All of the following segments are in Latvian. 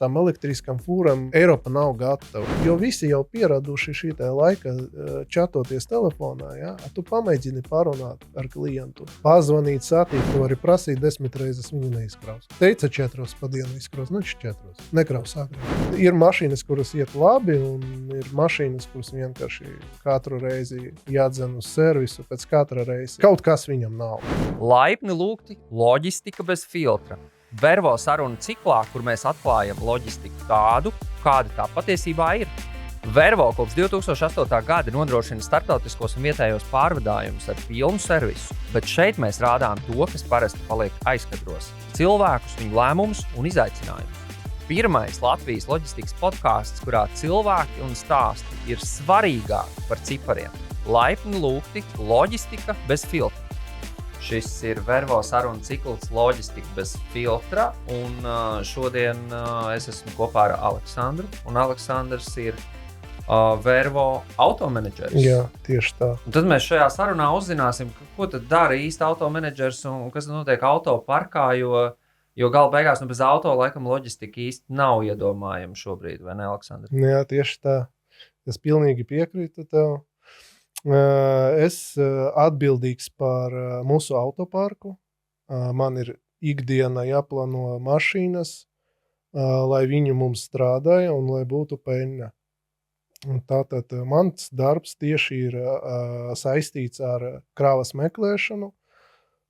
tām elektriskām fūram Eiropa nav gatava. Jo visi jau pieraduši šī laika čatoties telefonā, ja? Tu pamēģini parunāt ar klientu, pazvanīt, satikt, tu vari prasīt 10 reizes, viņu neizkraus. Teica 4 pa dienu izkraus, 4. Nekraus agrāk. Ir mašīnas, kuras iet labi, un ir mašīnas, kuras vienkārši katru reizi jādzen uz servisu, pēc katra reize. Kaut kas viņam nav. Laipni lūgti loģistika bez filtra. Vervo sarunu ciklā, kur mēs atklājam loģistiku tādu, kāda tā patiesībā ir. Vervo kopš 2008. gada nodrošina starptautiskos un vietējos pārvadājumus ar pilnu servisu, bet šeit mēs rādām to, kas parasti paliek aizkadros – cilvēkus, viņu lēmumus un izaicinājumus. Pirmais Latvijas loģistikas podcasts, kurā cilvēki un stāsti ir svarīgāki par cipariem. Laipni lūgti loģistika bez filtra. Šis ir Vervo sarunu cikls loģistika bez filtra, un šodien es esmu kopā ar Aleksandru, un Aleksandrs ir Vervo automenedžers. Jā, tieši tā. Un tad mēs šajā sarunā uzzināsim, ko tad dara īsti automenedžers un kas notiek autoparkā, jo gala beigās bez auto laikam loģistika īsti nav iedomājama šobrīd, vai ne, Aleksandr? Jā, tieši tā. Es pilnīgi piekrītu tev. Es atbildīgs par mūsu autoparku. Man ir ikdiena jāplāno mašīnas, lai viņi mums strādāja un lai būtu peļņa. Tātad mans darbs tieši ir saistīts ar kravas meklēšanu,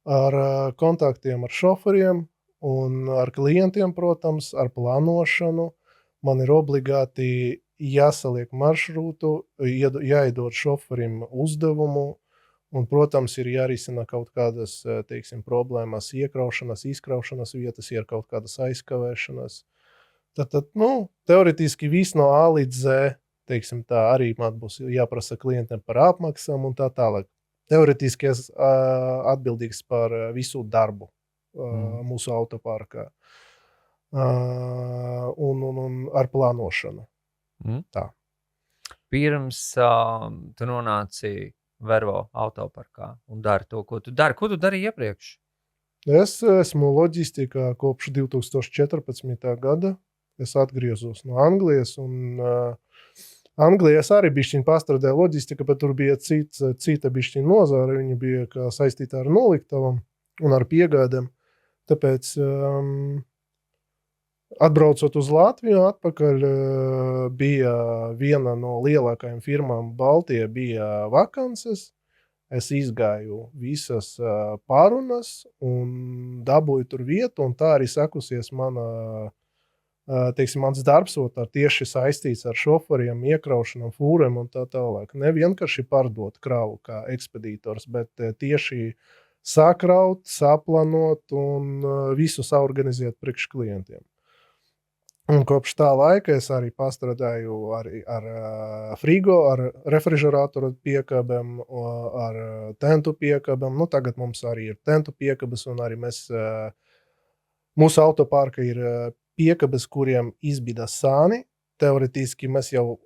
ar kontaktiem ar šoferiem un ar klientiem, protams, ar plānošanu. Man ir obligāti jāsaliek maršrūtu, jāiedod šoferim uzdevumu un, protams, ir jārisina kaut kādas, teiksim, problēmas, iekraušanas, izkraušanas vietas, ir kaut kādas aizkavēšanas. Tad, teoretiski viss no A līdz Z, teiksim tā, arī man būs jāprasa klientiem par apmaksām un tā tālāk. Teoretiski es atbildīgs par visu darbu mūsu autoparkā un ar plānošanu. Tā. Pirms tu nonāci Vervo autoparkā un dari to, ko tu dari. Ko tu darīji iepriekš? Es esmu loģistikā kopš 2014. gada. Es atgriezos no Anglijas un Anglijā arī bišķiņ pastrādāja loģistika, bet tur bija cita bišķiņ nozara. Viņa bija saistīta ar noliktavam un ar piegādēm. Tāpēc atbraucot uz Latviju atpakaļ, bija viena no lielākajām firmām Baltijā bija vakances. Es izgāju visas pārunas un dabūju tur vietu, un tā arī sakusies mans darbs, tieši saistīts ar šoferiem, iekraušanām, fūriem un tā tālāk. Ne vienkārši pārdot kravu kā ekspedītors, bet tieši sakraut, saplānot un visu saorganizēt priekš klientiem. Un kopš tā laika es arī pastrādāju arī ar frigo, ar refrižeratoru piekabēm, ar tentu piekabēm. Tagad mums arī ir tentu piekabes, un arī mūsu autoparka ir piekabes, kuriem izbida sāni. Teoretiski mēs jau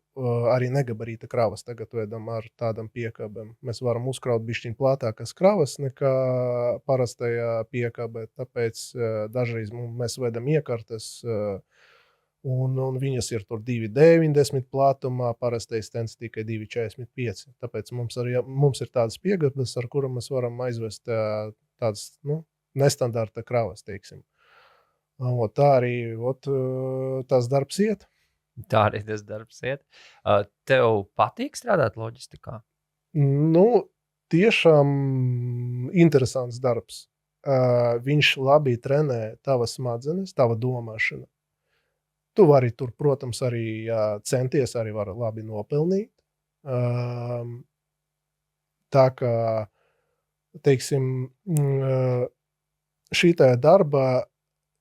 arī negabarīta kravas tagad vedam ar tādām piekabēm. Mēs varam uzkraut bišķiņ plātākas kravas nekā parastajā piekabē, tāpēc dažreiz mēs vedam iekartas, un viņas ir tur 2,90 platumā, parastais tens tikai 2,45. Tāpēc mums ir tādas piegabes, ar kurām mēs varam aizvest tādas nestandarta kravas, teiksim. Tā arī tās darbs iet. Tā arī tas darbs iet. Tev patīk strādāt loģistikā? Tiešām interesants darbs. Viņš labi trenē tavas smadzenes, tava domāšana. Tu vari tur, protams, arī centies, arī var labi nopelnīt. Tā kā, teiksim, šitā darbā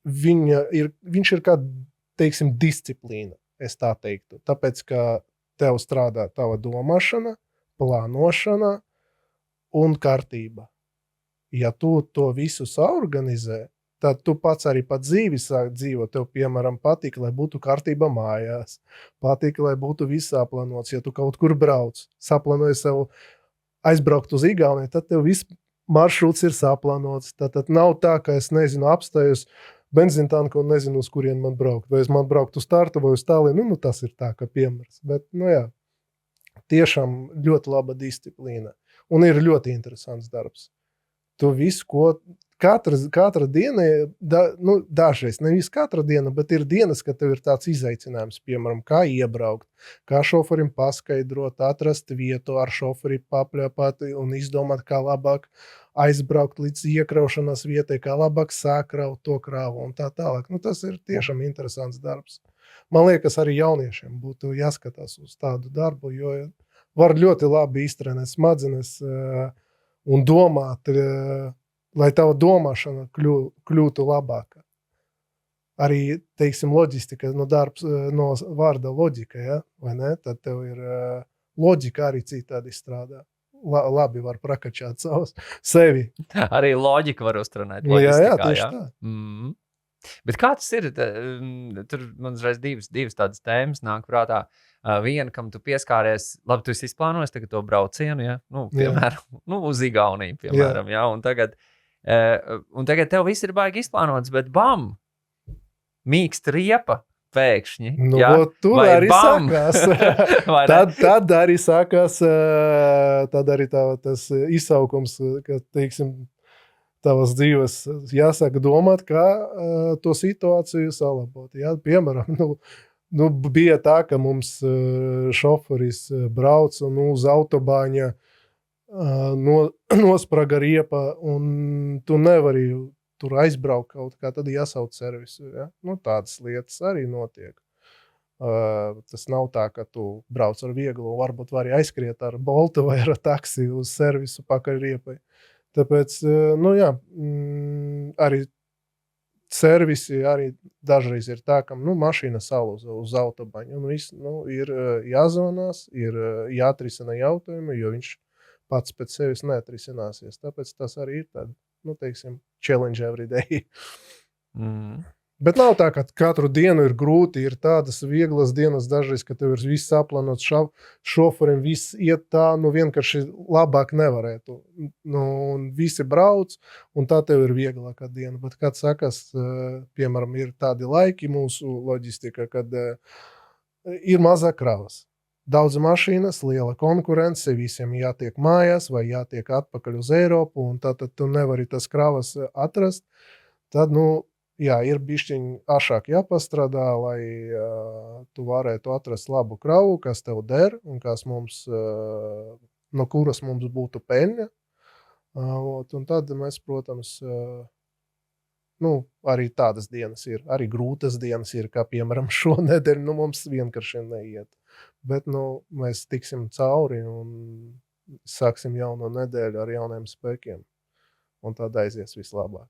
viņš ir kā, teiksim, disciplīna, es tā teiktu. Tāpēc, ka tev strādā tava domāšana, plānošana un kārtība. Ja tu to visu saorganizē, tad tu pats arī pat dzīvi sāk dzīvot. Tev, piemēram, patīk, lai būtu kārtība mājās. Patīk, lai būtu viss saplānots. Ja tu kaut kur brauc, saplānoji sev aizbraukt uz Igauniju, tad tev viss maršruts ir saplānots. Tad nav tā, ka es nezinu, apstājos benzīntanku un nezinu, uz kurien man braukt. Vai es man braukt uz startu vai uz tālienu, nu tas ir tā, ka piemērs. Bet, nu jā, tiešām ļoti laba disciplīna. Un ir ļoti interesants darbs. Tu visu, ko katra diena, dažreiz, nevis katra diena, bet ir dienas, kad tev ir tāds izaicinājums, piemēram, kā iebraukt, kā šoferim paskaidrot, atrast vietu, ar šoferi papļāpāt un izdomāt, kā labāk aizbraukt līdz iekraušanas vietai, kā labāk sakraut to kravu un tā tālāk. Nu, tas ir tiešām interesants darbs. Man liekas, arī jauniešiem būtu jāskatās uz tādu darbu, jo var ļoti labi iztrenēt smadzenes un domāt, lai tava domāšana kļūtu labāka. Arī, teiksim, loģistika, darbs no vārda loģika, ja? Vai ne? Tad tev ir loģika arī citādi strādā. Labi var prakačāt sevi. Arī loģika var uztrenēt. Jā, tieši tā. Bet kā tas ir? Tur man uzreiz divas tādas tēmas nāk prātā. Viena, kam tu pieskāries, labi, tu esi izplānojis tagad to braucienu, ja? Piemēram, uz Igauniju, piemēram, ja? Un tagad tev viss ir baigi izplānots, bet bam! Mīkst riepa pēkšņi. Nu, ja? tur vai arī bam! sākās. tad arī sākās tad arī tas izsaukums, ka, teiksim, tavas dzīves jāsaka domāt, kā to situāciju salabot. Ja? Piemēram, bija tā, ka mums šoferis brauc un uz autobāņa nospraga riepa un tu nevari tur aizbraukt kaut kā, tad jāsauc servisu. Ja? Tādas lietas arī notiek. Tas nav tā, ka tu brauc ar vieglu, varbūt vari aizskriet ar boltu vai ar taksi uz servisu pakaļ riepai. Tāpēc, arī servisi arī dažreiz ir tā, ka mašīna salūza uz autobaņu. Un viss ir jāzvanās, ir jāatrisina jautājumi, jo viņš pats pēc sevis neatrisināsies. Tāpēc tas arī ir tāda, teiksim, challenge every day. Bet nav tā, ka katru dienu ir grūti, ir tādas vieglas dienas dažreiz, ka tev ir viss saplānots, šoferim viss iet tā, vienkārši labāk nevarētu. Un visi brauc, un tā tev ir vieglākā diena. Bet, kad sakas, piemēram, ir tādi laiki mūsu loģistika, kad ir mazāk kravas. Daudz mašīnas, liela konkurence, visiem jātiek mājās vai jātiek atpakaļ uz Eiropu, un tad tu nevari tas kravas atrast. Tad, jā, ir bišķiņ ašāk jāpastrādā, lai tu varētu atrast labu kravu, kas tev der un kas mums, no kuras mums būtu peļņa. Un tad mēs, protams, arī tādas dienas ir, arī grūtas dienas ir, kā piemēram šonedēļ, mums vienkārši neiet. Bet, mēs tiksim cauri un sāksim jauno nedēļu ar jauniem spēkiem. Un tad aizies vislabāk.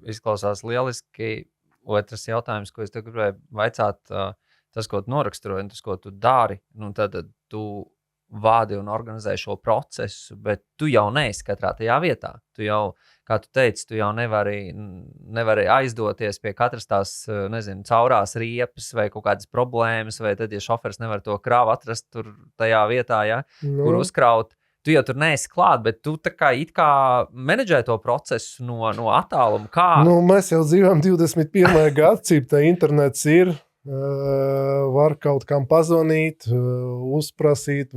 Izklausās lieliski. Otrs jautājums, ko es te gribēju vaicāt, tas, ko tu noraksturoji un tas, ko tu dari, tad tu vādi un organizē šo procesu, bet tu jau neesi katrā tajā vietā. Tu jau, kā tu teici, tu jau nevari aizdoties pie katras tās, caurās riepas vai kaut kādas problēmas, vai tad, ja šoferis nevar to kravu atrast tur tajā vietā, ja, kur uzkraut. Tu jau tur neesi klāt, bet tu tā kā it kā menedžē to procesu no attāluma. Kā? Mēs jau dzīvojam 21. gadsimtā, internets ir. Var kaut kam pazvanīt, uzprasīt,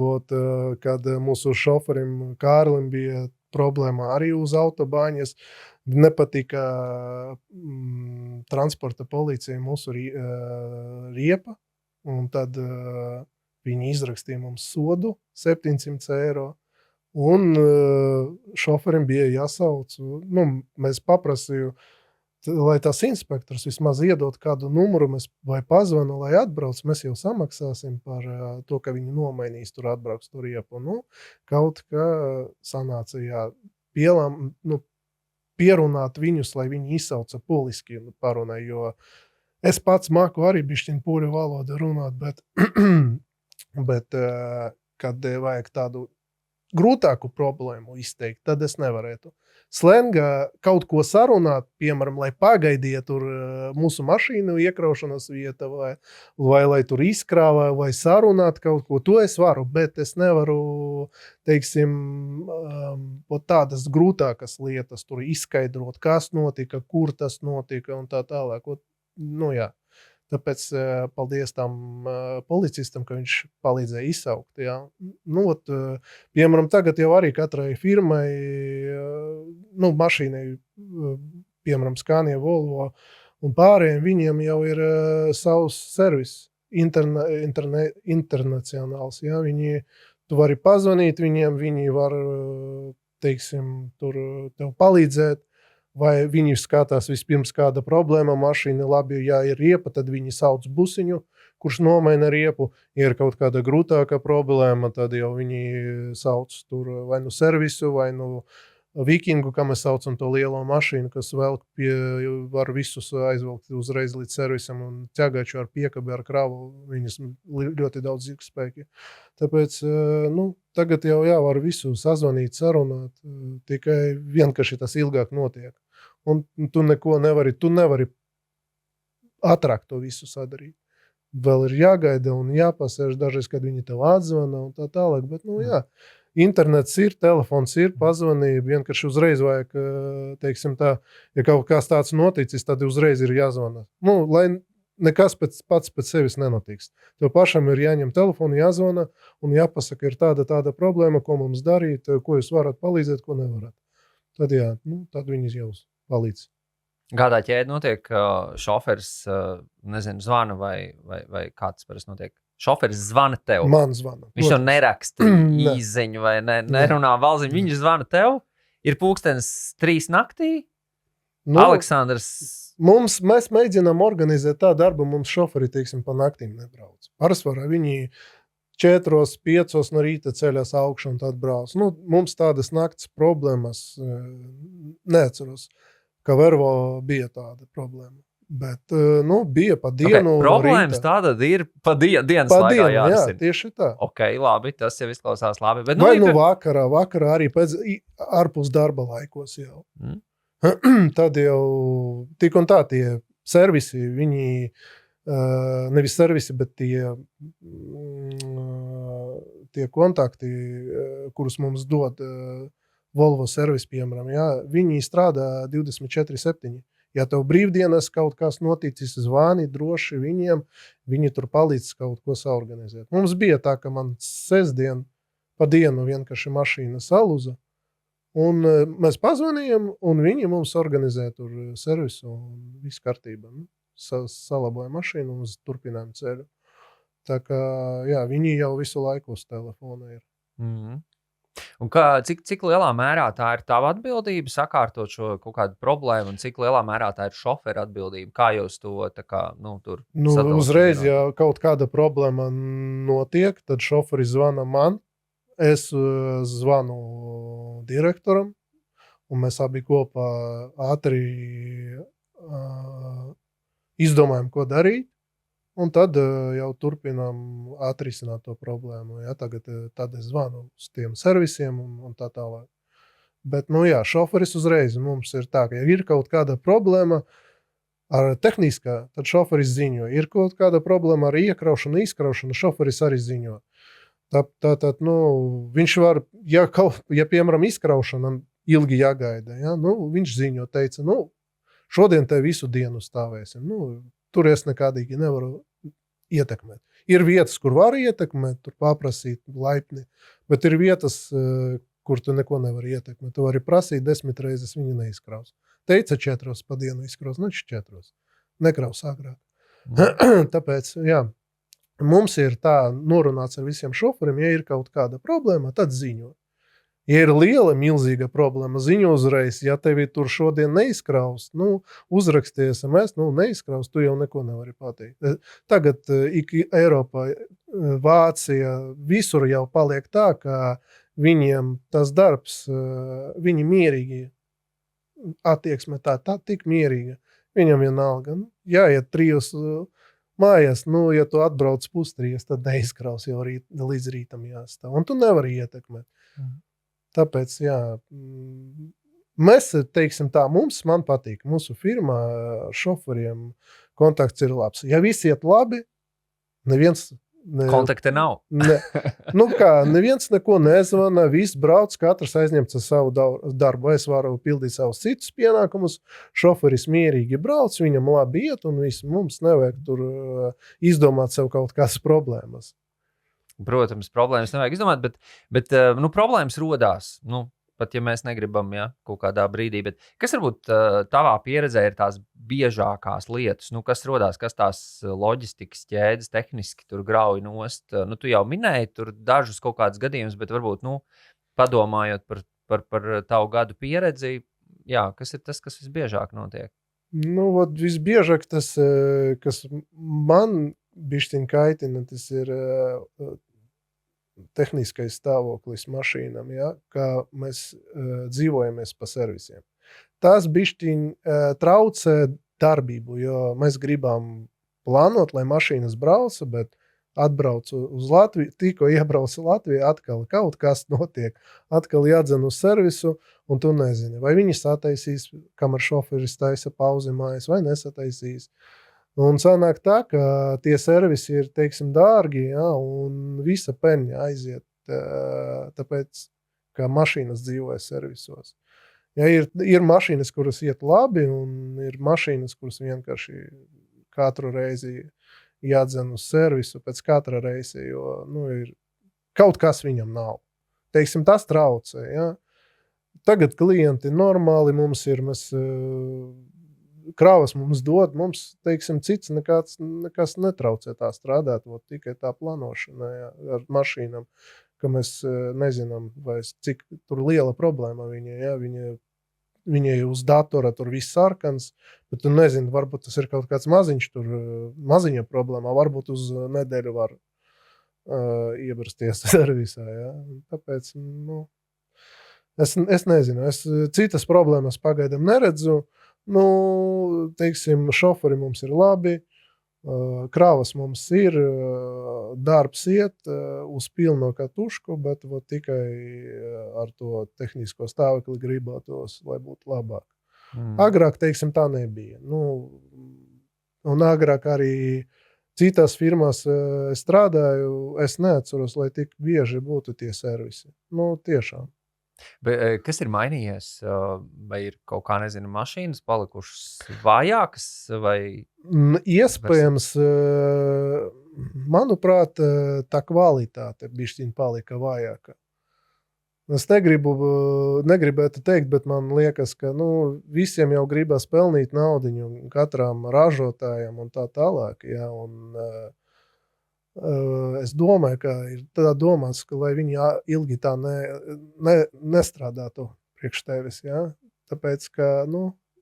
kad mūsu šoferim Kārlim bija problēma arī uz autobāņas. Nepatika transporta policijai mūsu riepa, un tad viņi izrakstīja mums sodu 700 eiro. Un šoferim bija jāsauc. Mēs paprasīju, lai tas inspektors vismaz iedot kādu numuru vai pazvanu, lai atbrauc, mēs jau samaksāsim par to, ka viņi nomainīs tur atbrauks tur riepu. Kaut kā sanāca pierunāt viņus, lai viņi izsauca poliski parunai, jo es pats māku arī bišķiņ poļu valodu runāt, bet kad vajag tādu grūtāku problēmu izteikt, tad es nevarētu slengā kaut ko sarunāt, piemēram, lai pagaidiet tur mūsu mašīnu iekraušanas vieta vai lai tur izkrāvā vai sarunāt kaut ko, to es varu, bet es nevaru, teiksim, tādas grūtākas lietas tur izskaidrot, kas notika, kur tas notika un tā tālāk. Nu jā. Tāpēc paldies tam policistam, ka viņš palīdzēja izsaukt. Jā. Nu, piemēram, tagad jau arī katrai firmai, mašīnai, piemēram, Scania, Volvo un pārējiem, viņiem jau ir savs servis internacionāls. Jā. Tu vari pazvanīt viņiem, viņi var, teiksim, tur tev palīdzēt. Vai viņi skatās vispirms kāda problēma, mašīna labi, ja ir riepa, tad viņi sauc busiņu, kurš nomaina riepu. Ja ir kaut kāda grūtāka problēma, tad jau viņi sauc tur vai nu servisu, vai nu vikingu, kā mēs saucam to lielo mašīnu, kas var visus aizvelkt uzreiz līdz servisam un ķēgāču ar piekabi, ar kravu. Viņas ļoti daudz zirgspēki. Tāpēc, tagad jau var visu sazvanīt, sarunāt, tikai vienkārši tas ilgāk notiek. Un tu neko nevari ātrāk to visu sadarīt. Vēl ir jāgaida un jāpasēž dažreiz, kad viņi tev atzvana un tā tālāk, bet, internets ir, telefons ir, pazvanīja, vienkārši uzreiz vajag, teiksim tā, ja kaut kas tāds noticis, tad uzreiz ir jāzvana. Lai nekas pats pēc sevis nenotiks. Tev pašam ir jāņem telefonu, jāzvana un jāpasaka, ir tāda problēma, ko mums darīt, ko jūs varat palīdzēt, ko nevarat. Tad tad viņi jau palīdz. Kādā ķēde notiek, šoferis, zvana vai kāds parasti notiek? Šoferis zvana tev. Man zvana. Viņš jau neraksta īziņu vai nerunā valziņu. Viņš zvana tev. Ir 3:00 naktī. Aleksandrs. Mēs mēģinām organizēt tā darbu. Mums šoferi, teiksim, pa naktīm nebrauc. Pārsvarā viņi 4, 5 no rīta ceļās augšā un tad brauc. Mums tādas nakts problēmas neatceros, ka Vervo bija tāda problēma. Bet, bija pa dienu. Okay, problēmas tāda ir pa dienas laikā jārisina. Jā, tieši tā. Ok, labi, tas jau izklausās labi. Bet, vai vakarā arī ārpus darba laikos jau. Tad jau tik un tā tie servisi, viņi, nevis servisi, bet tie kontakti, kurus mums dod Volvo servis, piemēram, viņi strādā 24/7. Ja tev brīvdienas kaut kas noticis, zvani droši viņiem, viņi tur palīdz kaut ko saorganizēt. Mums bija tā, ka man sestdien pa dienu vienkārši mašīna saluza, un mēs pazvanījām, un viņi mums organizē tur servisu, un viss kārtībā. Salaboja mašīnu un turpinājām ceļu. Tā kā, viņi jau visu laiku uz telefona ir. Mm-hmm. Un cik lielā mērā tā ir tava atbildība sakārtot šo kaut kādu problēmu, un cik lielā mērā tā ir šofera atbildība? Kā jūs to tur sadalāt? Uzreiz, ja kaut kāda problēma notiek, tad šoferis zvana man, es zvanu direktoram, un mēs abi kopā ātri izdomājam, ko darīt. Un tad jau turpinām atrisināt to problēmu. Tad es zvanu uz tiem servisiem un tā tālāk. Bet, šoferis uzreiz mums ir tā, ka ja ir kaut kāda problēma ar tehniskā, tad šoferis ziņo. Ir kaut kāda problēma ar iekraušanu, izkraušanu, šoferis arī ziņo. Tātad, viņš var, ja piemēram izkraušana ilgi jāgaida, viņš ziņo, teica, šodien te visu dienu stāvēsim. Tur es nekādīgi nevaru ietekmēt. Ir vietas, kur var ietekmēt, tur paprasīt laipni, bet ir vietas, kur tu neko nevar ietekmēt. Tu vari prasīt 10 reizes, viņi neizkraus. Teica 4 pa dienu izkraus, 4. Nekraus agrāk. Tāpēc, mums ir tā norunāts ar visiem šoferiem, ja ir kaut kāda problēma, tad ziņo. Ja ir liela, milzīga problēma, ziņo uzreiz, ja tevi tur šodien neizkraus, uzraksti SMS, neizkraus, tu jau neko nevari pateikt. Tagad Eiropā, Vācija, visur jau paliek tā, ka viņiem tas darbs, viņi mierīgi attieksme tā tik mierīga. Viņam vienalga, jāiet 3 mājās, ja tu atbrauc 2:30, tad neizkraus jau līdz rītam jāstāv. Un tu nevari ietekmēt. Tāpēc, mēs, teiksim tā, man patīk, mūsu firmā ar šoferiem kontakts ir labs. Ja viss iet labi, neviens... Kontakta nav. Neviens neko nezvana, viss brauc, katrs aizņemts ar savu darbu. Es varu pildīt savus citus pienākumus, šoferis mierīgi brauc, viņam labi iet, un viss mums nevajag tur izdomāt sev kaut kādas problēmas. Protams, problēmas nevajag izdomāt, bet problēmas rodās. Pat ja mēs negribam, kaut kādā brīdī. Bet kas varbūt tavā pieredzē ir tās biežākās lietas? Kas rodās, kas tās loģistikas ķēdes tehniski tur grauj nost? Tu jau minēji tur dažus kaut kādus gadījumus, bet varbūt, padomājot par tavu gadu pieredzi, kas ir tas, kas visbiežāk notiek? Visbiežāk tas, kas man bišķiņ kaitina, tas ir... tehniskais stāvoklis mašīnām, kā mēs dzīvojamies pa servisiem. Tas bišķiņ traucē darbību, jo mēs gribam plānot, lai mašīnas brauca, bet atbraucu uz Latviju, tikko iebraucu Latviju, atkal kaut kas notiek, atkal jādzen uz servisu, un tu nezini, vai viņi sataisīs, kamēr šoferis taisa pauzi mājas, vai nesataisīs. Un sanāk tā, ka tie servisi ir, teiksim, dārgi, un visa peļņa aiziet, tāpēc, ka mašīnas dzīvoja servisos. Ir mašīnas, kuras iet labi, un ir mašīnas, kuras vienkārši katru reizi jādzen uz servisu pēc katra reise, jo ir kaut kas viņam nav. Teiksim, tas traucē. Tagad klienti normāli mums ir, kravas mums dod, mums, teiksim, cits nekas netraucē tā strādāt, tikai tā plānošana ar mašīnām, ka mēs nezinām, cik tur liela problēma viņai uz datora tur viss sarkans, bet tu nezini, varbūt tas ir kaut kāds maziņa problēma, varbūt uz nedēļu var iebrasties servisā, Tāpēc, es nezinu, es citas problēmas pagaidām neredzu. Teiksim, šoferi mums ir labi, kravas mums ir, darbs iet uz pilno katušku, bet tikai ar to tehnisko stāvokli gribētos, lai būtu labāk. Agrāk, teiksim, tā nebija. Un agrāk arī citās firmās strādāju, es neatceros, lai tik bieži būtu tie servisi. Tiešām. Bet, kas ir mainījies? Vai ir kaut kā, mašīnas palikušas vājākas? Vai... Iespējams, manuprāt, tā kvalitāte bišķiņ palika vājāka. Es negribētu teikt, bet man liekas, ka visiem jau gribas pelnīt naudiņu, katram ražotājam un tā tālāk. Es domāju, ka ir tā domāts, ka lai viņi ilgi tā nestrādātu priekš tevis, Tāpēc, ka,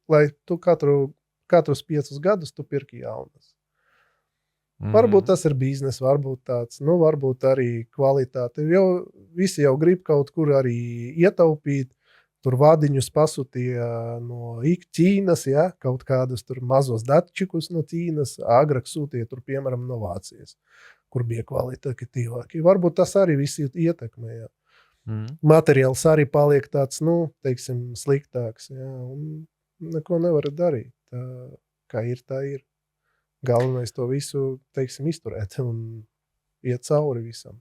lai tu katrus 5 gadus tu pirki jaunas. Varbūt tas ir biznes, varbūt tāds, varbūt arī kvalitāte. Visi jau grib kaut kur arī ietaupīt, tur vadiņus pasūtīja no Ķīnas, kaut kādus tur mazos datčikus no Ķīnas, agrāk sūtīja tur, piemēram, no Vācijas, kur bija kvalitatīvāki. Varbūt tas arī visi ietekmē, Materiāls arī paliek tāds, teiksim, sliktāks, un neko nevar darīt. Tā, kā ir, tā ir. Galvenais to visu, teiksim, izturēt un iet cauri visam.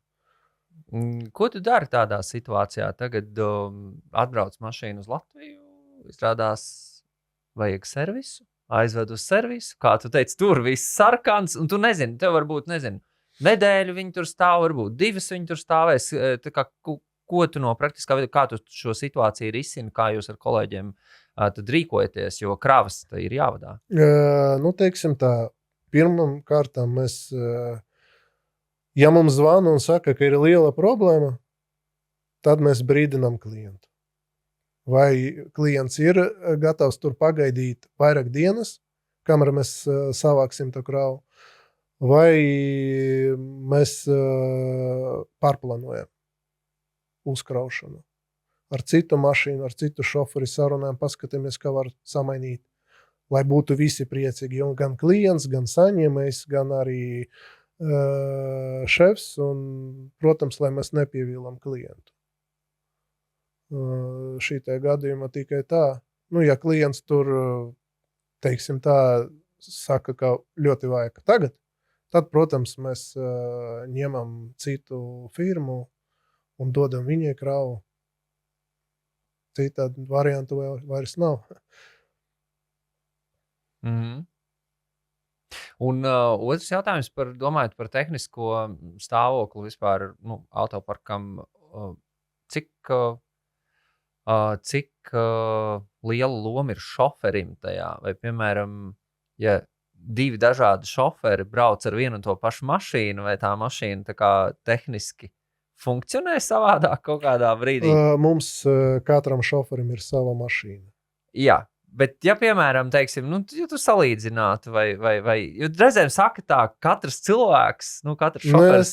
Ko tu dari tādā situācijā? Tagad atbrauc mašīnu uz Latviju, izrādās vajag servisu, aizved uz servisu, kā tu teici, tur viss sarkans, un tu nezini, tev varbūt, nedēļu viņi tur stāv, varbūt 2 viņi tur stāvēs. Tā kā, ko tu no praktiskā veidā, kā tu šo situāciju risini, kā jūs ar kolēģiem tad rīkojaties, jo kravas ir jāvadā? Teiksim tā, pirmam kārtām mēs... Ja mums zvana un saka, ka ir liela problēma, tad mēs brīdinām klientu. Vai klients ir gatavs tur pagaidīt vairāk dienas, kamēr mēs savāksim to kravu, vai mēs pārplānojam uzkraušanu. Ar citu mašīnu, ar citu šoferi sarunām, paskatāmies, kā var samainīt, lai būtu visi priecīgi. Gan klients, gan saņēmējs, gan arī šefs un, protams, lai mēs nepievīlam klientu. šī te gadījumā tikai tā. Nu, ja klients tur, teiksim tā, saka, ka ļoti vajag tagad, tad, protams, mēs ņemam citu firmu un dodam viņai kravu. Citādi variantu vairs nav. Mhm. Un otrs jautājums domājot par tehnisko stāvokli vispār autoparkam. Cik liela loma ir šoferim tajā? Vai, piemēram, ja 2 dažādi šoferi brauc ar vienu un to pašu mašīnu, vai tā mašīna tā kā tehniski funkcionē savādāk kaut kādā brīdī? Mums katram šoferim ir sava mašīna. Jā. Bet, ja, piemēram, teiksim, ja tu salīdzinātu, vai reizēm saka tā, katrs cilvēks, katrs šoferis,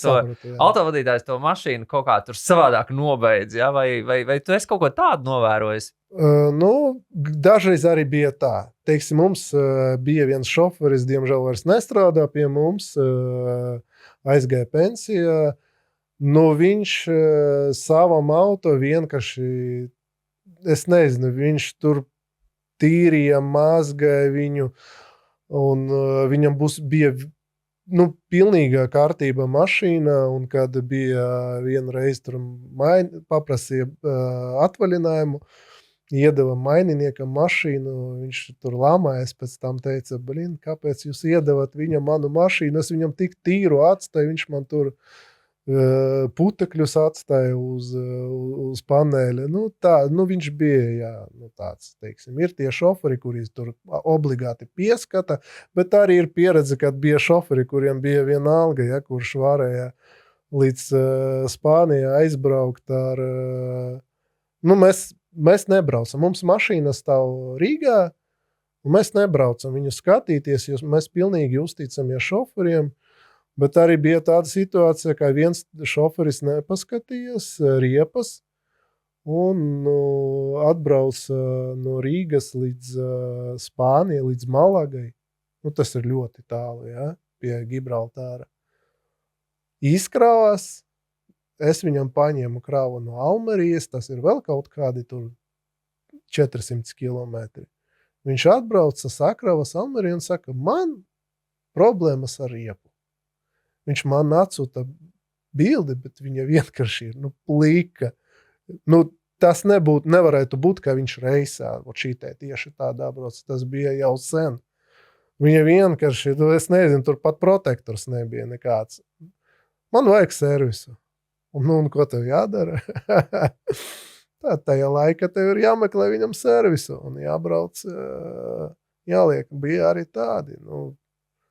autovadītājs to mašīnu kaut kā tur savādāk nobeidz, ja? vai tu esi kaut ko tādu novērojis? Dažreiz arī bija tā. Teiksim, mums bija viens šoferis, diemžēl vairs nestrādā pie mums, aizgāja pensijā. Viņš savam auto vienkārši, es nezinu, viņš tur tīrīja, mazgāja viņu, un viņam bija pilnīgā kārtība mašīna, un kad bija vienreiz tur paprasīja atvaļinājumu, iedeva maininiekam mašīnu, viņš tur lamājas, pēc tam teica, kāpēc jūs iedevat viņam manu mašīnu, es viņam tik tīru atstāju, viņš man tur putekļus atstāja uz paneļa. Viņš bija, tāds, teiksim, ir tie šoferi, kuri tur obligāti pieskata, bet arī ir pieredze, kad bija šoferi, kuriem bija vienalga, kurš varēja līdz Spānijā aizbraukt ar... Mēs nebraucam. Mums mašīna stāv Rīgā, un mēs nebraucam viņu skatīties, jo mēs pilnīgi uzticamies šoferiem. Bet arī bija tāda situācija, ka viens šoferis nepaskatījās riepas un atbrauca no Rīgas līdz Spānijai, līdz Malagai. Tas ir ļoti tālu, pie Gibraltāra. Izkrāvās, es viņam paņēmu kravu no Almerijas, tas ir vēl kaut kādi tur 400 kilometri. Viņš atbrauca, sakravas Almeriju un saka, man problēmas ar riepu. Viņš man atsūta bildi, bet viņa vienkārši ir plika. Tas nevarētu būt, ka viņš reisā šitē tieši tādā brauc. Tas bija jau sen. Viņa vienkārši, es nezinu, tur pat protektors nebija nekāds. Man vajag servisu. Un ko tev jādara? Tajā laikā tev ir jāmeklē viņam servisu un jābrauc, jāliek. Bija arī tādi,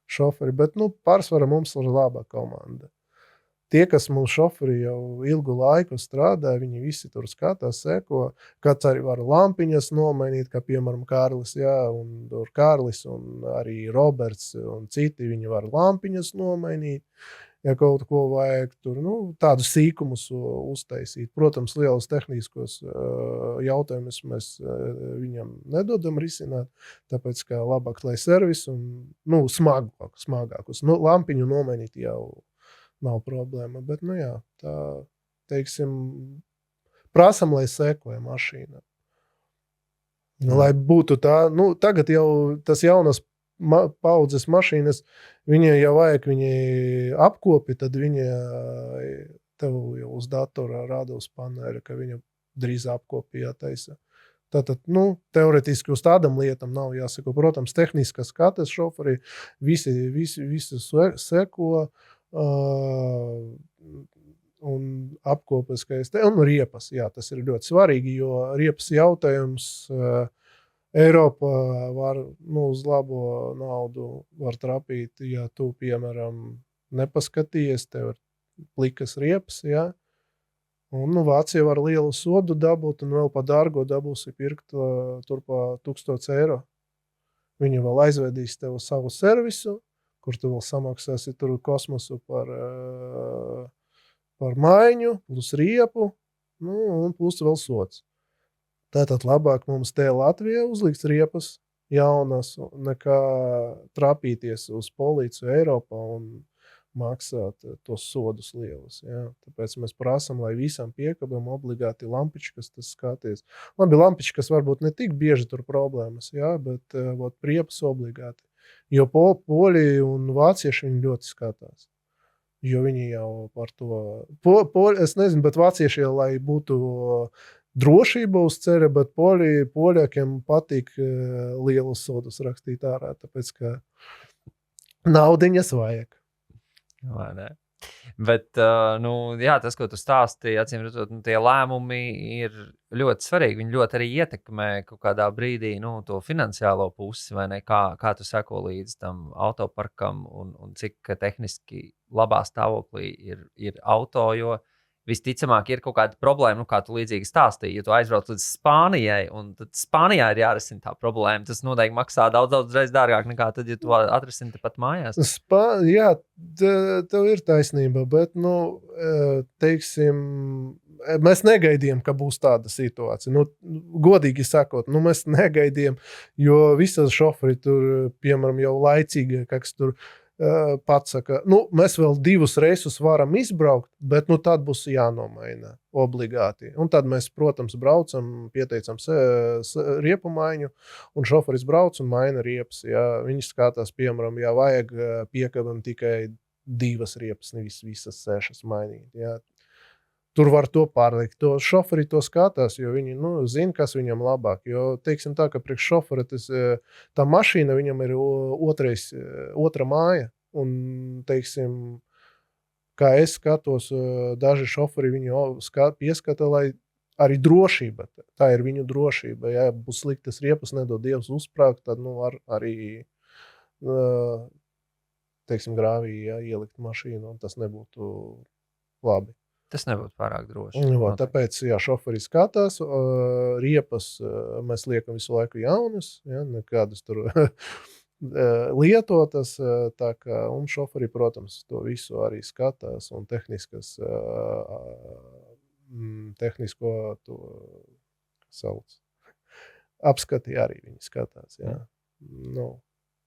šoferi, bet pārsvarā mums ir laba komanda. Tie, kas mums šoferi jau ilgu laiku strādā, viņi visi tur skatās, seko, kāds arī var lampiņas nomainīt, kā piemēram Kārlis, un tur Kārlis un arī Roberts un citi, viņi var lampiņas nomainīt, ja kaut ko vajag tur, tādu sīkumus uztaisīt. Protams, lielus tehniskos jautājumus mēs viņam nedodam risināt, tāpēc, ka labāk, lai servis un, smagākus. Lampiņu nomainīt jau nav problēma, bet, tā, teiksim, prasam, lai sekoja mašīna. Lai būtu tā, tagad jau tas jaunas paudzes mašīnas, viņai jau vajag viņai apkopi, tad viņa tev jau uz datora rāda uz paneļa, ka viņa drīz apkopi jātaisa. Tātad, teoretiski uz tādam lietam nav jāseko. Protams, tehniskas skatas šoferi, visi seko, un apkopes, un riepas, tas ir ļoti svarīgi, jo riepas jautājums Eiropā var, uz labo naudu var trapīt, ja tu, piemēram, nepaskatījies, tev ir plikas riepas, un Vācija var lielu sodu dabūt, un vēl pa dārgo dabūsi pirkt tur pa 1000 eiro. Viņi vēl aizvedīs tev savu servisu, kur tu vēl samaksāsi tur kosmosu par maiņu, plus riepu, un plus vēl sods. Tātad labāk mums te Latvijā uzliks riepas jaunas, nekā trapīties uz policiju Eiropā un maksāt tos sodus lielus. Jā. Tāpēc mēs prasām, lai visam piekabam obligāti lampičkas tas skaties. Labi, lampičkas varbūt ne tik bieži tur problēmas, jā, bet priepas obligāti. Jo poļi un vācieši viņi ļoti skatās. Jo viņi jau par to... es nezinu, bet vācieši jau, lai būtu drošība uz ceļa, bet poļākiem patīk lielus sodus rakstīt ārā, tāpēc, ka naudiņas vajag. Vai ne? Bet, jā, tas, ko tu stāstīji, acīm redzot, tie lēmumi ir ļoti svarīgi. Viņi ļoti arī ietekmē kaut kādā brīdī to finansiālo pusi, vai ne? Kā tu seko līdz tam autoparkam un cik tehniski labā stāvoklī ir auto, jo visticamāk ir kaut kāda problēma, kā tu līdzīgi stāstīji. Ja tu aizbrauc līdz Spānijai, un tad Spānijā ir jārisina tā problēma, tas noteikti maksā daudz reiz dārgāk nekā tad, ja tu atrisini tepat mājās. Jā, tev ir taisnība, bet, teiksim, mēs negaidījām, ka būs tāda situācija. Godīgi sakot, mēs negaidījām, jo visas šoferi tur, piemēram, jau laicīgi, kas tur pats saka, mēs vēl 2 reisus varam izbraukt, bet tad būs jānomaina obligāti. Un tad mēs, protams, braucam, pieteicam riepu maiņu, un šoferis brauc un maina riepas. Ja viņi skatās, piemēram, ja vajag piekabam tikai 2 riepas, nevis visas 6 mainīt. Ja. Tur var to pārlikt. To šoferi to skatās, jo viņi zina, kas viņam labāk. Jo, teiksim tā, ka priekš šofera tā mašīna viņam ir otra māja. Un, teiksim, kā es skatos, daži šoferi viņu pieskata, lai arī drošība. Tā ir viņu drošība. Ja būs sliktas riepas, nedod Dievs uzsprāgt, tad var arī, teiksim, grāvī ielikt mašīnu, un tas nebūtu labi. Tas nebūtu pārāk droši. Tāpēc, jā, šoferi skatās, riepas mēs liekam visu laiku jaunas, ja, nekādas tur lietotas, tā kā, un šoferi, protams, to visu arī skatās, un tehnisko to sauc. Apskati arī viņi skatās, jā.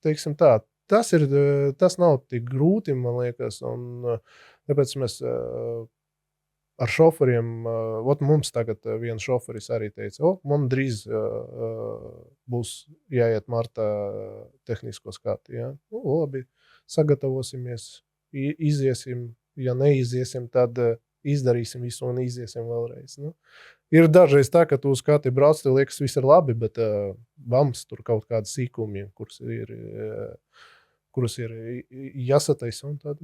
Teiksim tā, tas nav tik grūti, man liekas, un tāpēc mēs ar šoferiem, mums tagad viens šoferis arī teica, man drīz būs jāiet martā tehnisko skatu. Ja? Labi, sagatavosimies, iziesim, ja neiziesim, tad izdarīsim visu un iziesim vēlreiz. Ir dažreiz tā, ka tu skati brauc, tev liekas, viss ir labi, bet bams, tur kaut kādi sīkumi, kurus ir jāsataisa, un tad,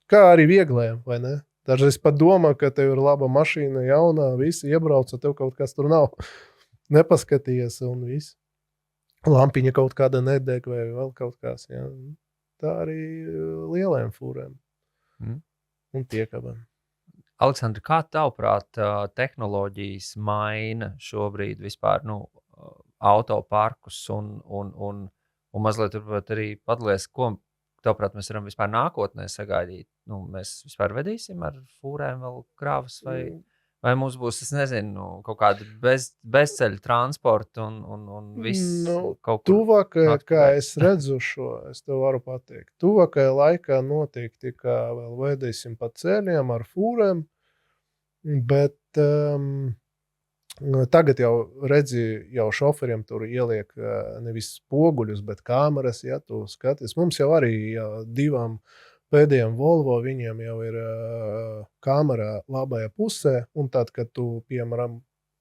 kā arī vieglējam, vai ne? Dažreiz pat domā, ka tev ir laba mašīna, jaunā, visi iebrauca, tev kaut kas tur nav. Nepaskatījies un viss. Lampiņa kaut kāda nedeg vai vēl kaut kas. Ja. Tā arī lielajiem fūrēm. Un piekabam. Aleksandri, kā tavuprāt tehnoloģijas maina šobrīd vispār autoparkus un mazliet arī padalies, ko tavuprāt mēs varam vispār nākotnē sagaidīt? Mēs vispār vedīsim ar fūrēm vēl krāvas vai mums būs, es nezinu, kaut kāda bezceļa transporta un viss kaut kur. Tuvākajā, kā es redzu šo, es tev varu pateikt, tuvākajā laikā noteikti, kā vēl vedīsim pa ceļiem ar fūrēm, bet tagad jau redzi, jau šoferiem tur ieliek nevis spoguļus, bet kameras, ja tu skaties. Mums jau arī 2 pēdējiem Volvo, viņiem jau ir kamera labajā pusē, un tad, kad tu, piemēram,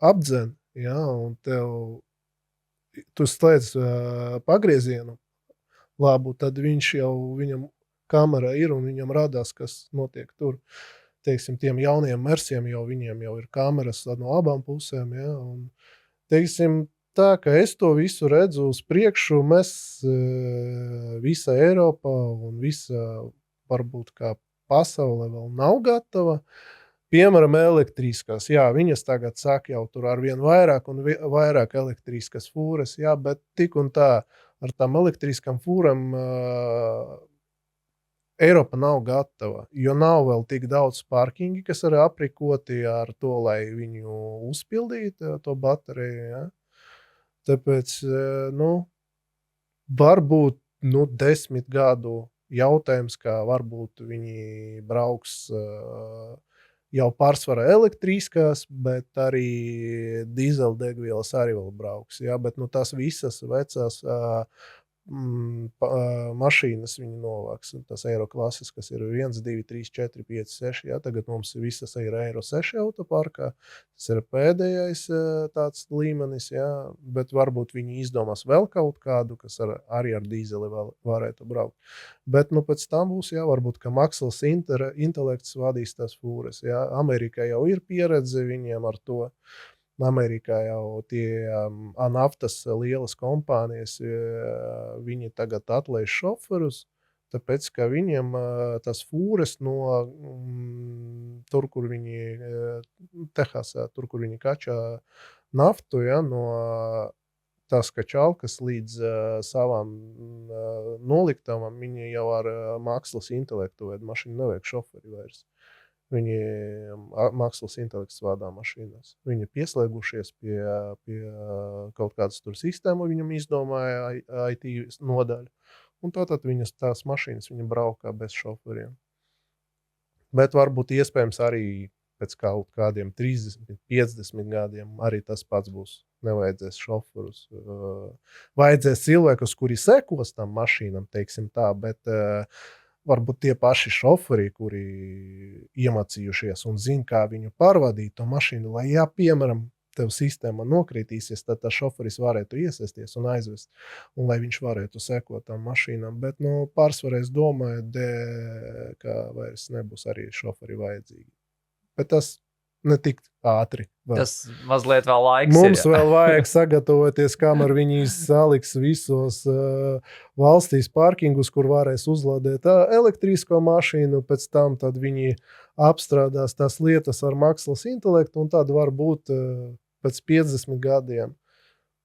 apdzen, ja, un tu slēdz pagriezienu labu, tad viņam kamera ir, un viņam radās, kas notiek tur. Teiksim, tiem jauniem Mersiem viņiem jau ir kameras no abām pusēm, ja, un, teiksim, tā, ka es to visu redzu uz priekšu, mēs visa Eiropā un visa, varbūt kā pasaule vēl nav gatava. Piemēram, elektriskās, jā, viņas tagad sāk jau tur arvien vairāk un vairāk elektriskas fūras, jā, bet tik un tā ar tām elektriskām fūram Eiropa nav gatava, jo nav vēl tik daudz parkingi, kas ir aprikoti ar to, lai viņu uzpildītu, to bateriju. Ja? Tāpēc, varbūt 10 gadu jautājums, kā varbūt viņi brauks jau pārsvarā elektriskās, bet arī dīzeļdegvielas arī vēl brauks. Ja? Bet tās visas vecās mašīnas viņi novāks. Tas eiro klases, kas ir 1, 2, 3, 4, 5, 6. Ja? Tagad mums visas ir eiro 6 autoparkā. Tas ir pēdējais tāds līmenis, ja? Bet varbūt viņi izdomās vēl kaut kādu, kas arī ar dīzeli varētu braukt. Bet pēc tam būs, varbūt, ka mākslas intelekts vadīs tās fūres. Ja? Amerikā jau ir pieredze viņiem ar to. Amerikā jau tie naftas lielas kompānijas, viņi tagad atlaiž šoferus, tāpēc, ka viņiem tas fūres no tur, kur viņi Tehasā, tur, kur viņi kačā naftu, ja, no tās kačalkas līdz savām noliktavām, viņi jau ar mākslas intelektu ved mašīnu, nevajag šoferi vairs. Viņi mākslas intelekts vādā mašīnās. Viņi pieslēgušies pie kaut kādas tur sistēmu, viņam izdomāja IT nodaļu. Un tātad tās mašīnas viņa braukā bez šoferiem. Bet varbūt iespējams arī pēc kaut kādiem 30, 50 gadiem arī tas pats būs. Nevajadzēs šoferus. Vajadzēs cilvēkus, kuri sekos tam mašīnam, teiksim tā, bet varbūt tie paši šoferi, kuri iemācījušies un zina, kā viņu pārvadīt to mašīnu, lai, ja, piemēram, tev sistēma nokritīsies, tad tas šoferis varētu iesaisties un aizvest, un lai viņš varētu sekot tam mašīnām. Bet, pārsvarā es domāju, ka vairs nebūs arī šoferi vajadzīgi. Bet tas ne tik ātri. Tas mazliet vēl laiks Mums vēl vajag sagatavoties, kamēr viņi saliks visos valstīs parkingus, kur varēs uzlādēt elektrisko mašīnu, pēc tam tad viņi apstrādās tās lietas ar mākslas intelektu, un tad varbūt pēc 50 gadiem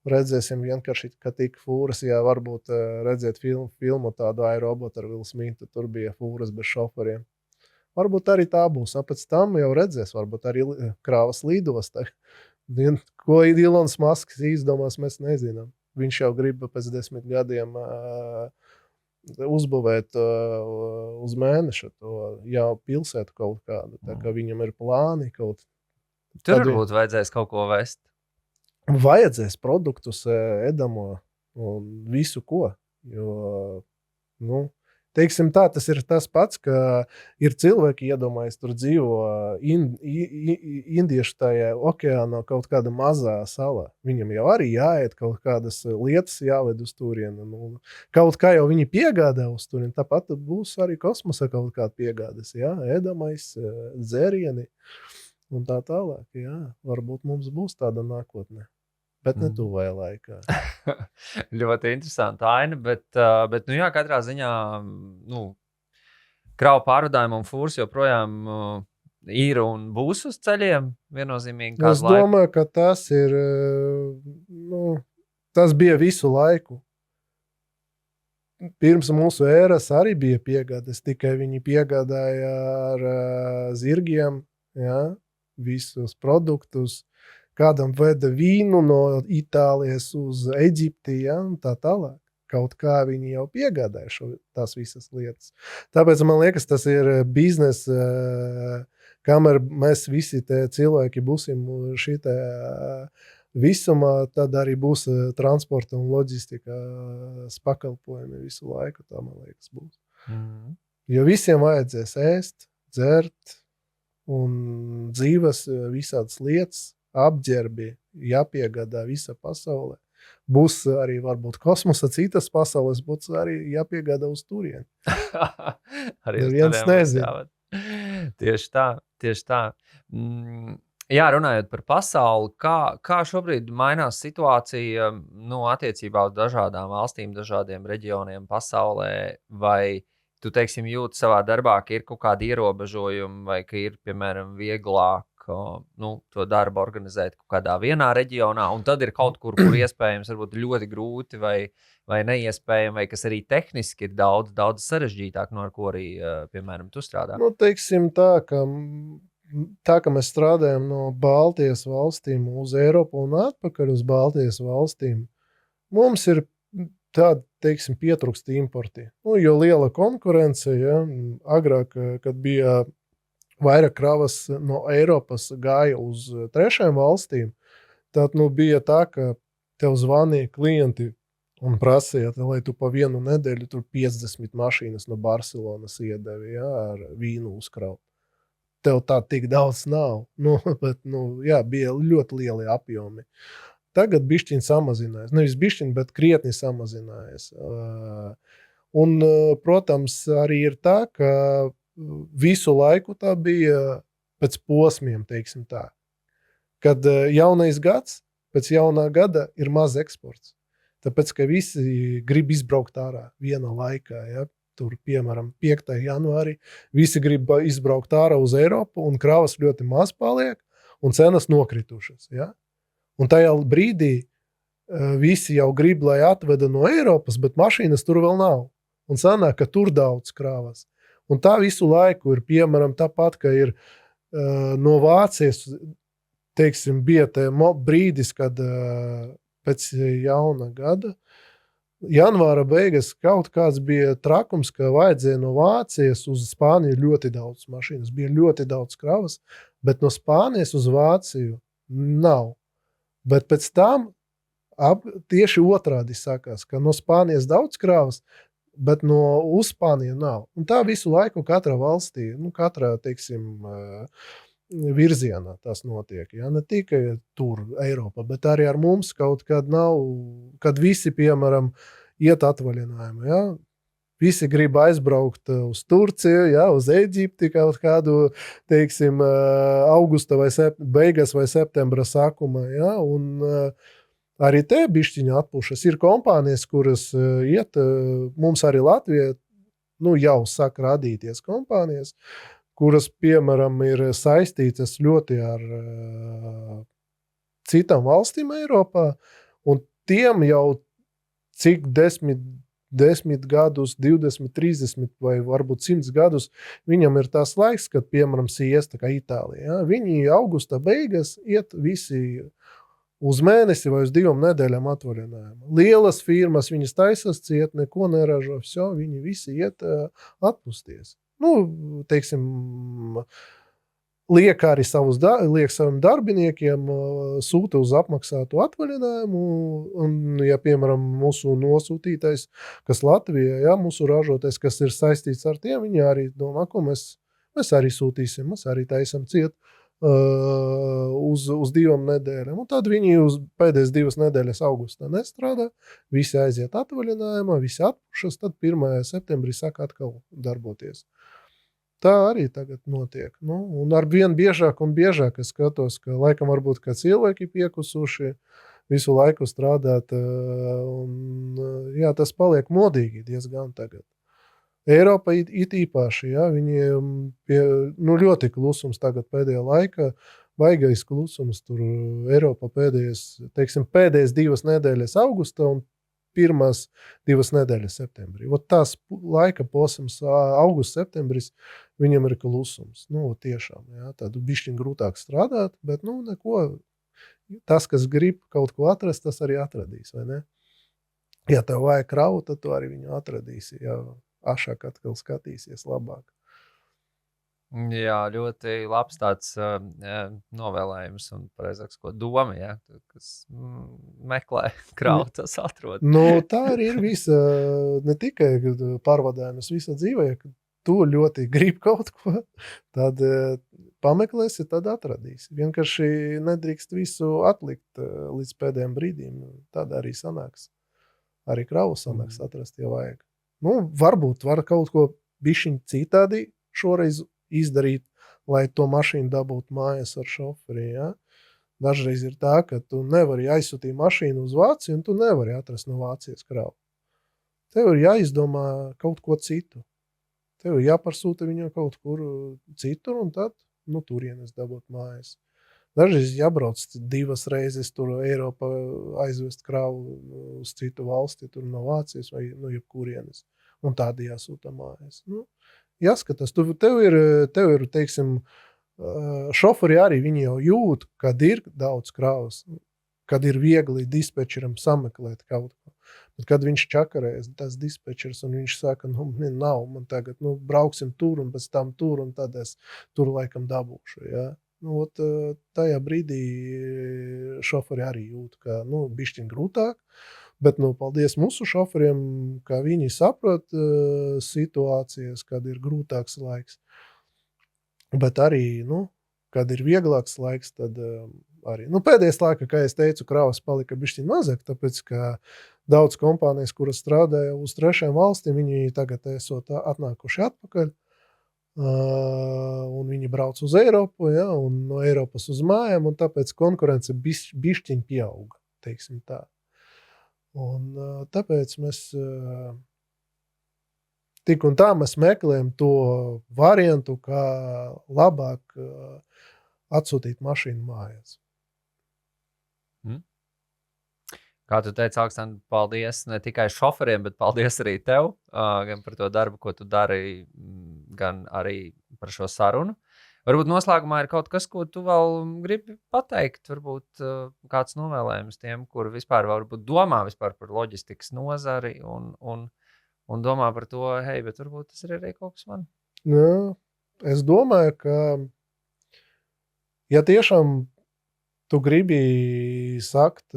redzēsim vienkārši, ka tik fūras, ja varbūt redzēt filmu tādu iRobot ar Will Smithu, tur bija fūras bez šoferiem. Varbūt arī tā būs. Pēc tam jau redzēs, varbūt arī krāvas lidostā. Ko Ilons Masks izdomās, mēs nezinām. Viņš jau grib pēc 10 gadiem uzbūvēt uz mēneša to jau pilsētu kaut kādu. Tā kā viņam ir plāni kaut. Tur varbūt vajadzēs kaut ko vest. Vajadzēs produktus edamo un visu ko. Jo, teiksim tā, tas ir tas pats, ka ir cilvēki, iedomājas, tur dzīvo indiešu tajā okeānā kaut kāda mazā salā. Viņam jau arī jāiet kaut kādas lietas, jāved uz turieni. Kaut kā jau viņi piegādā uz turieni, tāpat būs arī kosmosa kaut kāda piegādas. Jā, ēdamais, dzērieni un tā tālāk. Jā, varbūt mums būs tāda nākotne. Bet ne tuvajā laikā. Ļoti interesanti aina, bet katrā ziņā kravu pārvadājumu un fūras joprojām ir un būs uz ceļiem viennozīmīgi. Es domāju, ka tas ir, tas bija visu laiku. Pirms mūsu ēras arī bija piegādes, tikai viņi piegādāja ar zirgiem, ja, visus produktus. Kādam veda vīnu no Itālijas uz Eģipti, ja, un tā tālāk. Kaut kā viņi jau piegādāja tās visas lietas. Tāpēc man liekas, tas ir biznes, kamēr mēs visi te cilvēki būsim šitā visumā, tad arī būs transporta un loģistika pakalpojumi visu laiku, tā man liekas būs. Jo visiem vajadzēs ēst, dzert un dzīves visādas lietas, apģērbi jāpiegādā visa pasaulē. Būs arī varbūt kosmosa citas pasaules, būs arī jāpiegādā uz turieni. Arī viens nezina. Tieši tā. Jā, runājot par pasauli, kā šobrīd mainās situācija attiecībā uz dažādām valstīm, dažādiem reģioniem pasaulē, vai tu, teiksim, jūti savā darbā, ka ir kaut kādi ierobežojumi, vai ka ir, piemēram, vieglāk to darbu organizēt kaut kādā vienā reģionā, un tad ir kaut kur iespējams varbūt ļoti grūti vai neiespējami, vai kas arī tehniski ir daudz sarežģītāk, ar ko arī, piemēram, tu strādā? Teiksim tā, ka mēs strādājam no Baltijas valstīm uz Eiropu un atpakaļ uz Baltijas valstīm, mums ir tāda teiksim, pietrūkst importi. Jo liela konkurence, ja, agrāk, kad bija vairāk kravas no Eiropas gāja uz trešajām valstīm, tad bija tā, ka tev zvanīja klienti un prasīja, lai tu pa vienu nedēļu tur 50 mašīnas no Barcelonas iedevi, ja, ar vīnu uzkraut. Tev tā tik daudz nav, bet bija ļoti lieli apjomi. Tagad bišķiņ samazinājās. Nevis bišķiņ, bet krietni samazinājās. Un, protams, arī ir tā, ka visu laiku tā bija pēc posmiem, teiksim tā. Kad jaunais gads, pēc jaunā gada ir maz eksports. Tāpēc, ka visi grib izbraukt ārā vienā laikā, ja. Tur, piemēram, 5. janvārī visi grib izbraukt ārā uz Eiropu un kravas ļoti maz paliek un cenas nokritušas, ja. Un tajā brīdī visi jau grib, lai atveda no Eiropas, bet mašīnas tur vēl nav. Un sanāk, ka tur daudz kravas. Un tā visu laiku ir, piemēram, tāpat, ka ir no Vācijas, teiksim, bija brīdis, kad pēc jauna gada, janvāra beigas kaut kāds bija trakums, ka vajadzēja no Vācijas uz Spāniju ļoti daudz mašīnas. Bija ļoti daudz kravas, bet no Spānijas uz Vāciju nav. Bet pēc tam tieši otrādi sakās, ka no Spānijas daudz kravas, bet uz Spāniju nav. Un tā visu laiku katra valstī, katrā, teiksim, virzienā tas notiek. Ja? Ne tikai tur, Eiropa, bet arī ar mums kaut kad nav, kad visi, piemēram, iet atvaļinājumu. Ja? Visi grib aizbraukt uz Turciju, ja? Uz Eģipti kaut kādu, teiksim, augusta vai beigas vai septembra sākuma. Ja? Un arī te bišķiņa atpušas. Ir kompānijas, kuras iet, mums arī Latvijā, jau saka radīties kompānijas, kuras, piemēram, ir saistītas ļoti ar citām valstīm Eiropā, un tiem jau cik 10 gadus, 20, 30 vai varbūt 100 gadus, viņam ir tās laiks, kad, piemēram, Siesta, kā Itālija. Ja? Viņi augusta beigas iet visi uz mēnesi vai uz 2 nedēļām atvaļinājumu. Lielas firmas, viņas taisas ciet, neko neražo, viņi visi iet atpusties. Teiksim, liek arī saviem darbiniekiem sūta uz apmaksātu atvaļinājumu, un, ja, piemēram, mūsu nosūtītais, kas Latvijā, ja, mūsu ražotais, kas ir saistīts ar tiem, viņi arī domā, ko mēs arī sūtīsim, mēs arī taisam ciet uz 2 nedēļām. Un tad viņi uz pēdējās 2 nedēļas augustā nestrādā, visi aiziet atvaļinājumā, visi atpušas, tad 1. septembrī sāk atkal darboties. Tā arī tagad notiek. Un ar vien biežāk un biežāk es skatos, ka laikam varbūt kā cilvēki piekusuši visu laiku strādāt, un jā, tas paliek modīgi diezgan tagad. Eiropa it īpaši, ja, viņiem ļoti klusums tagad pēdējā laikā, baigais klusums tur Eiropa pēdējās 2 nedēļas augusta un pirmās 2 nedēļas septembrī. Tās laika posms augusts, septembris, viņam ir klusums. Tiešām, ja, tad bišķiņ grūtāk strādāt, bet neko. Tas, kas grib kaut ko atrast, tas arī atradīs, vai ne? Ja tev vajag kravu, tad tu arī viņu atradīsi, ja ašāk atkal skatīsies labāk. Jā, ļoti labs tāds novēlējums un pareizāks, ko doma, ja, kas meklē kravu, tas atrod. Tā arī ir visa, ne tikai pārvadājumus, visa dzīvē, ja tu ļoti grib kaut ko, tad pameklēsi, tad atradīsi. Vienkārši nedrīkst visu atlikt līdz pēdējiem brīdīm, tad arī sanāks. Arī kravu sanāks atrast, ja vajag. Varbūt var kaut ko bišķiņ citādi šoreiz izdarīt, lai to mašīnu dabūtu mājās ar šoferi. Ja? Dažreiz ir tā, ka tu nevari aizsūtīt mašīnu uz Vāciju, un tu nevari atrast no Vācijas kravu. Tev ir jāizdomā kaut ko citu. Tev ir jāparsūta viņu kaut kur citur, un tad turienes dabūt mājās. Dažreiz jābrauc 2 reizes tur Eiropā aizvest kravu uz citu valsti, tur no Vācijas vai jebkurienes. Un tādi jāsūta mājās. Jāskatās, tev ir, teiksim, šoferi arī viņi jau jūt, kad ir daudz kravas, kad ir viegli dispečeram sameklēt kaut ko. Kad viņš čakarēs, tas dispečers, un viņš saka, nav, man tagad, brauksim tur un pēc tam tur, un tad es tur laikam dabūšu, ja. Tajā brīdī šoferi arī jūt, ka, bišķiņ grūtāk, bet, paldies mūsu šoferiem, ka viņi saprot situācijas, kad ir grūtāks laiks. Bet arī, kad ir vieglāks laiks, tad arī. Pēdējais laikā, kā es teicu, kravas palika bišķiņ mazāk, tāpēc, ka daudz kompānijas, kuras strādāja uz trešajām valstīm, viņi tagad esot atnākuši atpakaļ, un viņi brauc uz Eiropu, ja, un no Eiropas uz mājām, un tāpēc konkurence bišķiņ pieauga, teiksim tā. Un tāpēc mēs tik un tā mēs meklējam to variantu, kā labāk atsūtīt mašīnu mājās. Kā tu teici, Aleksandr, paldies ne tikai šoferiem, bet paldies arī tev, gan par to darbu, ko tu dari, gan arī par šo sarunu. Varbūt noslēgumā ir kaut kas, ko tu vēl gribi pateikt, varbūt kāds novēlējums tiem, kuri vispār varbūt domā vispār par loģistikas nozari un domā par to, hei, bet varbūt tas ir arī kaut kas man. Jā, es domāju, ka ja tiešām tu gribi sākt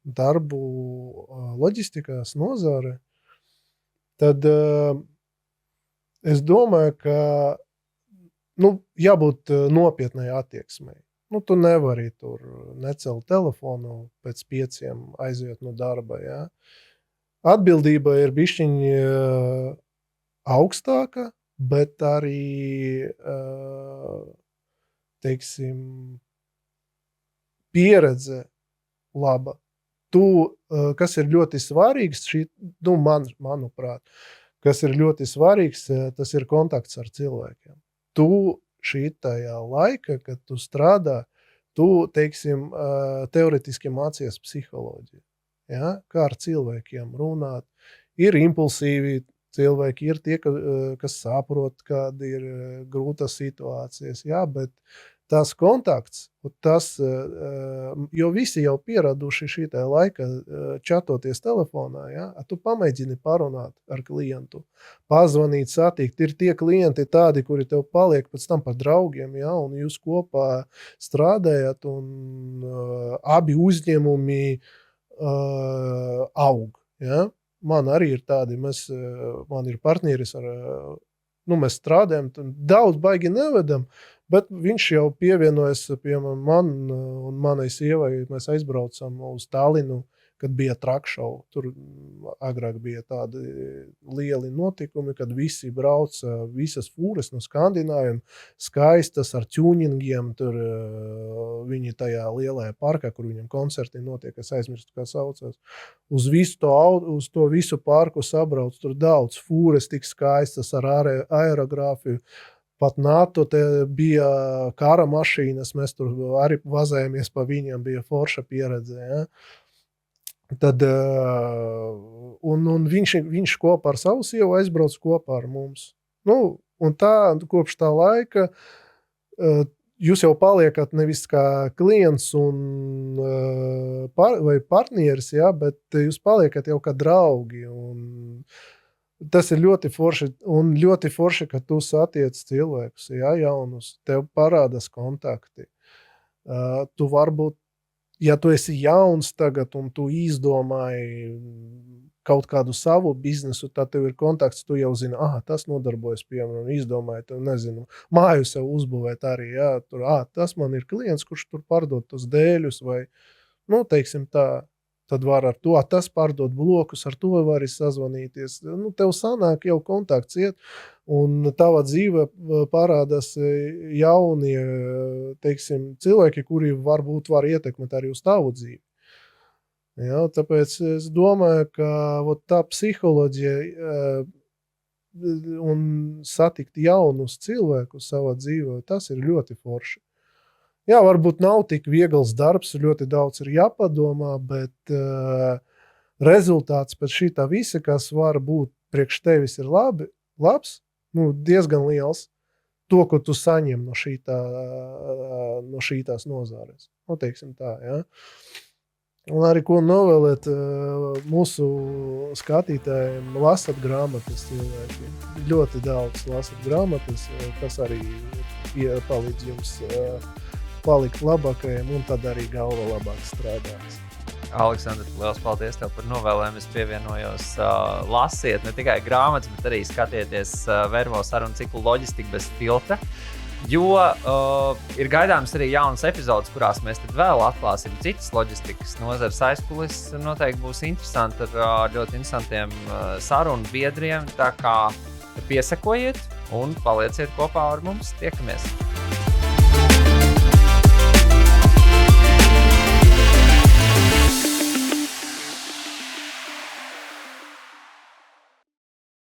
darbu loģistikās nozare, tad es domāju, ka jābūt nopietnai attieksmei. Tu nevari tur necelt telefonu pēc 5 aiziet no darba. Ja? Atbildība ir bišķiņ augstāka, bet arī, teiksim, pieredze laba. Kas ir ļoti svarīgs, manuprāt, kas ir ļoti svarīgs, tas ir kontakts ar cilvēkiem. Tu šitajā laika, kad tu strādā, teiksim, teoretiski mācies psiholoģiju. Ja? Kā ar cilvēkiem runāt. Ir impulsīvi cilvēki, ir tie, kas saprot, kad ir grūtas situācijas, ja? Bet tas kontakts, jo visi jau pieraduši šitā laika čatoties telefonā, ja? Tu pamēģini parunāt ar klientu, pazvanīt, satikt. Ir tie klienti tādi, kuri tev paliek pēc tam par draugiem, ja? Un jūs kopā strādājat, un abi uzņēmumi aug. Ja? Man arī ir tādi, man ir partneris, mēs strādājam, daudz baigi nevedam, bet viņš jau pievienojas pie man un manai sievai. Mēs aizbraucam uz Tallinu, kad bija trakšau. Tur agrāk bija tādi lieli notikumi, kad visi brauca, visas fūres no Skandināviem, skaistas ar tuningiem. Tur viņi tajā lielajā parkā, kur viņam koncerti notiek, es aizmirstu, kā saucās. Uz to visu parku sabrauc, tur daudz fūres tik skaistas ar aerogrāfiju. Pat NATO te bija kara mašīnas, mēs tur arī vazējāmies pa viņiem, bija forša pieredze. Ja? Tad, un viņš kopā ar savu sievu aizbrauc kopā ar mums. Un tā, kopš tā laika jūs jau paliekat nevis kā klients vai partneris, ja? Bet jūs paliekat jau kā draugi. Un tas ir ļoti forši, un ļoti forši, ka tu satiec cilvēkus, ja, jaunus, tev parādās kontakti. Tu varbūt, ja tu esi jauns tagad un tu izdomāji kaut kādu savu biznesu, tad tev ir kontakts, tu jau zini, tas nodarbojas, piemēram, izdomāji, tev nezinu, māju sev uzbūvēt arī, ja, tur, tas man ir klients, kurš tur pārdod tos dēļus vai, teiksim tā, tad var ar to, tas pārdot blokus, ar to var sazvanīties. Tev sanāk jau kontakts iet, un tava dzīve parādās jaunie, teiksim, cilvēki, kuri varbūt var ietekmēt arī uz tavu dzīvi. Ja, tāpēc es domāju, ka tā psiholoģija un satikt jaunus cilvēkus savā dzīvē, tas ir ļoti forši. Jā, varbūt nav tik viegls darbs, ļoti daudz ir jāpadomā, bet rezultāts pēc šitā visa, kas var būt priekš tevis, ir labs, diezgan liels, to, ko tu saņem no šitās nozāres. Teiksim tā, ja. Un arī ko novēlēt mūsu skatītājiem, lasat grāmatas cilvēki. Ļoti daudz lasat grāmatas, tas arī palīdz jums palikt labākajiem, un tad arī galva labāk strādās. Aleksandr, liels paldies tev par novēlējumu. Es pievienojos, lasiet ne tikai grāmatas, bet arī skatieties Vervo sarunu ciklu Loģistika bez filtra. Jo ir gaidāms arī jaunas epizodes, kurās mēs tad vēl atklāsim citas loģistikas nozares aizkulises. Noteikti būs interesanti ar ļoti interesantiem sarunu biedriem. Tā kā piesekojiet un palieciet kopā ar mums. Tiekamies!